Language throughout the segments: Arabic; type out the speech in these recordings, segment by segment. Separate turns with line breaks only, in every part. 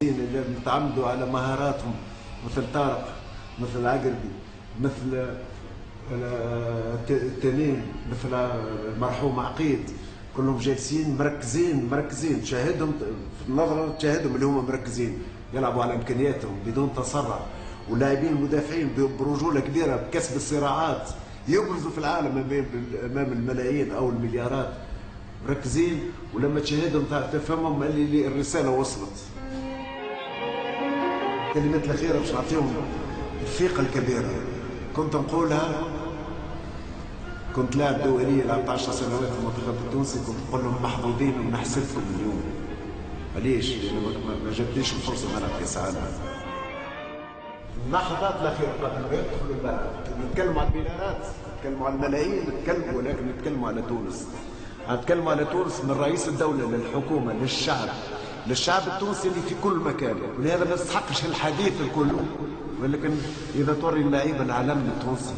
اللي تعمدوا على مهاراتهم مثل طارق، مثل العقربي، مثل التنين، مثل المرحوم عقيد، كلهم جالسين مركزين تشاهدهم في النظره، تشاهدهم اللي هم مركزين يلعبوا على امكانياتهم بدون تسرع، واللاعبين المدافعين برجوله كبيره بكسب الصراعات يبرزوا في العالم امام الملايين او المليارات، مركزين، ولما تشاهدهم تفهمهم اللي الرساله وصلت. الكلمات الاخيره باش نعطيهم الثقه الكبيره، كنت نقولها، كنت لاعب دولي لعبت 10 سنوات في المنتخب التونسي، كنت نقول لهم محظوظين ونحسدكم اليوم. علاش؟ لأن ما جاتليش الفرصه نلعب كاس عالم. اللحظات الاخيره قبل ما يدخلوا الملعب، نتكلموا على المليارات، نتكلموا على الملايين، نتكلموا، ولكن نتكلموا على تونس. نتكلموا على تونس من رئيس الدوله للحكومه للشعب التونسي اللي في كل مكان، ولهذا ما يستحقش الحديث الكل، ولكن اذا توري اللعيبه العالم التونسي.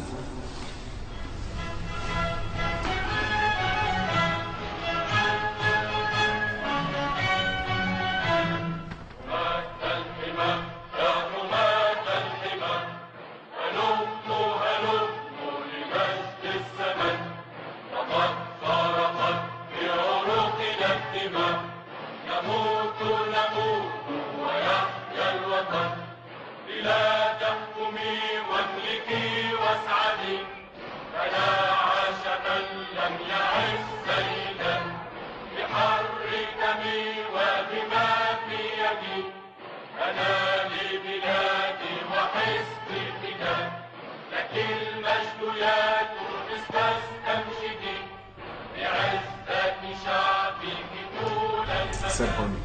Simple.